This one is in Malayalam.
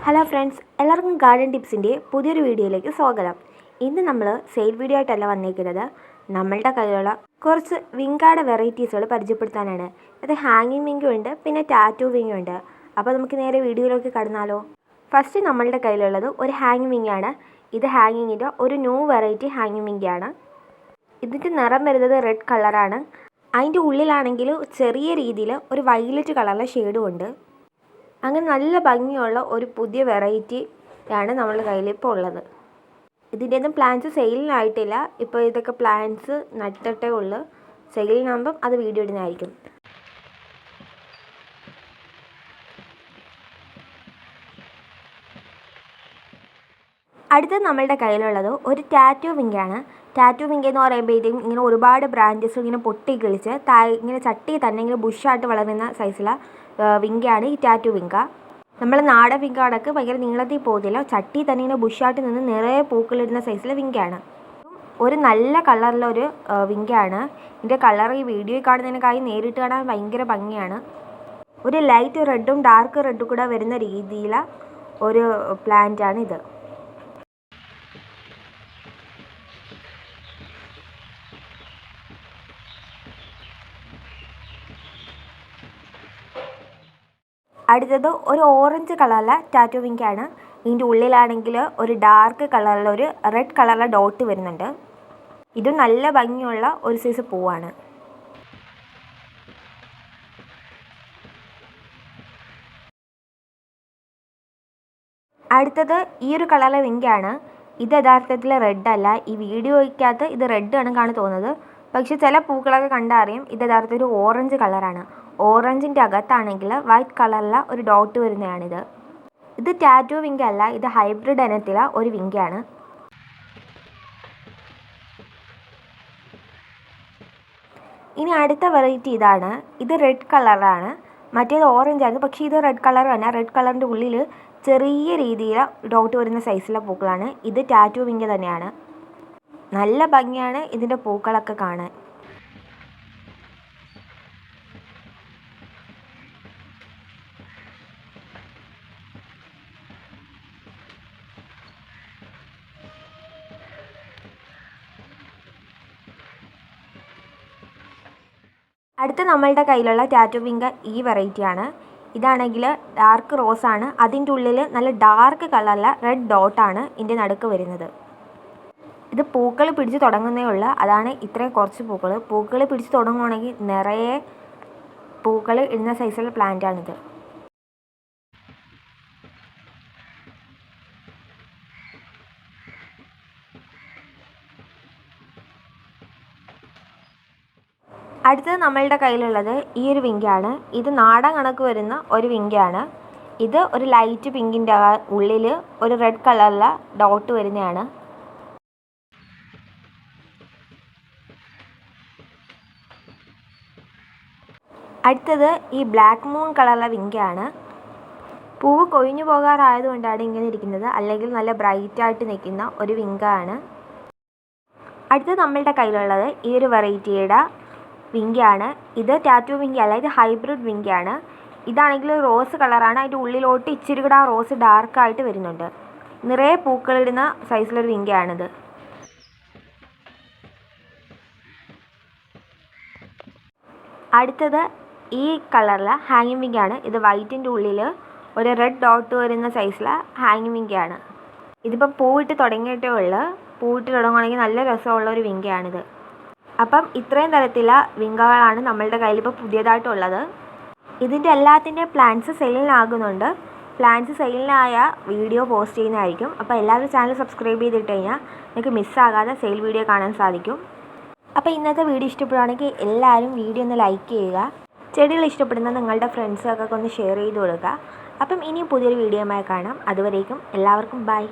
ഹലോ ഫ്രണ്ട്സ്, എല്ലാവർക്കും ഗാർഡൻ ടിപ്സിൻ്റെ പുതിയൊരു വീഡിയോയിലേക്ക് സ്വാഗതം. ഇന്ന് നമ്മൾ സെയിൽ വീഡിയോ ആയിട്ടല്ല വന്നിരിക്കുന്നത്. നമ്മളുടെ കയ്യിലുള്ള കുറച്ച് വിങ്കായുടെ വെറൈറ്റീസുകൾ പരിചയപ്പെടുത്താനാണ്. അത് ഹാങ്ങിങ് വിങ്കും ഉണ്ട്, പിന്നെ ടാറ്റൂ വിങ്കും ഉണ്ട്. അപ്പോൾ നമുക്ക് നേരെ വീഡിയോയിലേക്ക് കടന്നാലോ. ഫസ്റ്റ് നമ്മളുടെ കയ്യിലുള്ളത് ഒരു ഹാങ്ങിങ് വിങ്ങാണ്. ഇത് ഹാങ്ങിങ്ങിൻ്റെ ഒരു ന്യൂ വെറൈറ്റി ഹാങ്ങിങ് വിങ്കാണ്. ഇതിൻ്റെ നിറം വരുന്നത് റെഡ് കളറാണ്. അതിൻ്റെ ഉള്ളിലാണെങ്കിൽ ചെറിയ രീതിയിൽ ഒരു വയലറ്റ് കളറിലെ ഷെയ്ഡും ഉണ്ട്. അങ്ങനെ നല്ല ഭംഗിയുള്ള ഒരു പുതിയ വെറൈറ്റിയാണ് നമ്മളുടെ കയ്യിൽ ഇപ്പോൾ ഉള്ളത്. ഇതിൻ്റെയൊന്നും പ്ലാന്റ്സ് സെയിലിനായിട്ടില്ല. ഇപ്പോൾ ഇതൊക്കെ പ്ലാന്റ്സ് നട്ടിട്ടേ ഉള്ളൂ. സെയിലിനാകുമ്പം അത് വീഡിയോ ഇടുന്നതായിരിക്കും. അടുത്തത് നമ്മളുടെ കയ്യിലുള്ളത് ഒരു ടാറ്റൂ വിങ്കാണ്. ടാറ്റൂ വിങ്ക് എന്ന് പറയുമ്പോഴത്തേക്കും ഇങ്ങനെ ഒരുപാട് ബ്രാഞ്ചസ് ഇങ്ങനെ പൊട്ടി കിളിച്ച് ഇങ്ങനെ ചട്ടി തന്നെ ഇങ്ങനെ ബുഷായിട്ട് വളരുന്ന സൈസിലുള്ള വിങ്കാണ് ഈ ടാറ്റൂ വിങ്ക. നമ്മൾ നാടൻ വിങ്ക കണക്ക് ഭയങ്കര നീളത്തിൽ പോകുന്നില്ല. ചട്ടി തന്നെ ഇങ്ങനെ ബുഷായിട്ട് നിന്ന് നിറയെ പൂക്കളിടുന്ന സൈസിലെ വിങ്കാണ്. ഒരു നല്ല കളറിലൊരു വിങ്കാണ്. ഇതിൻ്റെ കളർ ഈ വീഡിയോയിൽ കാണുന്നതിനേക്കായി നേരിട്ട് കാണാൻ ഭയങ്കര ഭംഗിയാണ്. ഒരു ലൈറ്റ് റെഡും ഡാർക്ക് റെഡും കൂടെ വരുന്ന രീതിയിലുള്ള ഒരു പ്ലാന്റാണ് ഇത്. അടുത്തത് ഒരു ഓറഞ്ച് കളറിലെ ടാറ്റൂ വിങ്കാണ്. ഇതിൻ്റെ ഉള്ളിലാണെങ്കിൽ ഒരു ഡാർക്ക് കളറിലൊരു റെഡ് കളറിലെ ഡോട്ട് വരുന്നുണ്ട്. ഇത് നല്ല ഭംഗിയുള്ള ഒരു സൈസ് പൂവാണ്. അടുത്തത് ഈ ഒരു കളറിലെ വിങ്കാണ്. ഇത് യഥാർത്ഥത്തിൽ റെഡ് അല്ല. ഈ വീഡിയോയ്ക്കകത്ത് ഇത് റെഡ് കണക്കാണ് തോന്നുന്നത്. പക്ഷേ ചില പൂക്കളൊക്കെ കണ്ടറിയും ഇത് യഥാർത്ഥത്തിൽ ഒരു ഓറഞ്ച് കളറാണ്. ഓറഞ്ചിൻ്റെ അകത്താണെങ്കിൽ വൈറ്റ് കളറിലെ ഒരു ഡോട്ട് വരുന്നതാണിത്. ഇത് ടാറ്റൂ വിങ്ക അല്ല, ഇത് ഹൈബ്രിഡ് ഇനത്തിലെ ഒരു വിങ്കാണ്. ഇനി അടുത്ത വെറൈറ്റി ഇതാണ്. ഇത് റെഡ് കളറാണ്. മറ്റേത് ഓറഞ്ച് ആയിരുന്നു, പക്ഷേ ഇത് റെഡ് കളർ തന്നെ. റെഡ് കളറിൻ്റെ ഉള്ളിൽ ചെറിയ രീതിയിൽ ഡോട്ട് വരുന്ന സൈസിലെ പൂക്കളാണ്. ഇത് ടാറ്റൂ വിങ്ക തന്നെയാണ്. നല്ല ഭംഗിയാണ് ഇതിൻ്റെ പൂക്കളൊക്കെ കാണാൻ. അടുത്ത നമ്മളുടെ കയ്യിലുള്ള ടാറ്റൂ വിങ്ക ഈ വെറൈറ്റിയാണ്. ഇതാണെങ്കിൽ ഡാർക്ക് റോസാണ്. അതിൻ്റെ ഉള്ളിൽ നല്ല ഡാർക്ക് കളറിലെ റെഡ് ഡോട്ടാണ് ഇതിൻ്റെ നടുക്ക് വരുന്നത്. ഇത് പൂക്കൾ പിടിച്ച് തുടങ്ങുന്നേ ഉള്ളൂ. അതാണ് ഇത്രയും കുറച്ച് പൂക്കൾ പിടിച്ച് തുടങ്ങുകയാണെങ്കിൽ നിറയെ പൂക്കൾ ഇടുന്ന സൈസിലുള്ള പ്ലാന്റാണിത്. അടുത്തത് നമ്മളുടെ കയ്യിലുള്ളത് ഈ ഒരു വിങ്കാണ്. ഇത് നാടൻ കണക്ക് വരുന്ന ഒരു വിങ്കാണ്. ഇത് ഒരു ലൈറ്റ് പിങ്കിൻ്റെ ഉള്ളിൽ ഒരു റെഡ് കളറിലെ ഡോട്ട് വരുന്നതാണ്. അടുത്തത് ഈ ബ്ലാക്ക് മൂൺ കളറിലെ വിങ്കാണ്. പൂവ് കൊഴിഞ്ഞു പോകാറായതുകൊണ്ടാണ് ഇങ്ങനെ ഇരിക്കുന്നത്. അല്ലെങ്കിൽ നല്ല ബ്രൈറ്റായിട്ട് നിൽക്കുന്ന ഒരു വിങ്കാണ്. അടുത്തത് നമ്മളുടെ കയ്യിലുള്ളത് ഈ ഒരു വെറൈറ്റിയുടെ വിങ്കാണ്. ഇത് ടാറ്റൂ വിങ്ക അല്ല, ഇത് ഹൈബ്രിഡ് വിങ്കാണ്. ഇതാണെങ്കിൽ റോസ് കളറാണ്. അതിൻ്റെ ഉള്ളിലോട്ട് ഇച്ചിരി കൂടെ ആ റോസ് ഡാർക്കായിട്ട് വരുന്നുണ്ട്. നിറയെ പൂക്കളിടുന്ന സൈസിലൊരു വിങ്കാണിത്. അടുത്തത് ഈ കളറിലെ ഹാങ്ങിങ് വിങ്കാണ്. ഇത് വൈറ്റിൻ്റെ ഉള്ളിൽ ഒരു റെഡ് ഡോട്ട് വരുന്ന സൈസിലെ ഹാങ്ങിങ് വിങ്കാണ്. ഇതിപ്പോൾ പൂവിട്ട് തുടങ്ങിയിട്ടേ ഉള്ളൂ. പൂവിട്ട് തുടങ്ങുകയാണെങ്കിൽ നല്ല രസമുള്ള ഒരു വിങ്കാണിത്. അപ്പം ഇത്രയും തരത്തിലുള്ള വിങ്കകളാണ് നമ്മളുടെ കയ്യിൽ ഇപ്പോൾ പുതിയതായിട്ടുള്ളത്. ഇതിൻ്റെ എല്ലാത്തിൻ്റെയും പ്ലാന്റ്സ് സെയിലിനാകുന്നുണ്ട്. പ്ലാന്റ്സ് സെയിലിനായ വീഡിയോ പോസ്റ്റ് ചെയ്യുന്നതായിരിക്കും. അപ്പോൾ എല്ലാവരും ചാനൽ സബ്സ്ക്രൈബ് ചെയ്തിട്ട് കഴിഞ്ഞാൽ നിങ്ങൾക്ക് മിസ്സാകാതെ സെയിൽ വീഡിയോ കാണാൻ സാധിക്കും. അപ്പോൾ ഇന്നത്തെ വീഡിയോ ഇഷ്ടപ്പെടുകയാണെങ്കിൽ എല്ലാവരും വീഡിയോ ഒന്ന് ലൈക്ക് ചെയ്യുക. ചെടികൾ ഇഷ്ടപ്പെടുന്ന നിങ്ങളുടെ ഫ്രണ്ട്സൊക്കെ ഒന്ന് ഷെയർ ചെയ്ത് കൊടുക്കുക. അപ്പം ഇനിയും പുതിയൊരു വീഡിയോയുമായി കാണാം. അതുവരേക്കും എല്ലാവർക്കും ബൈ.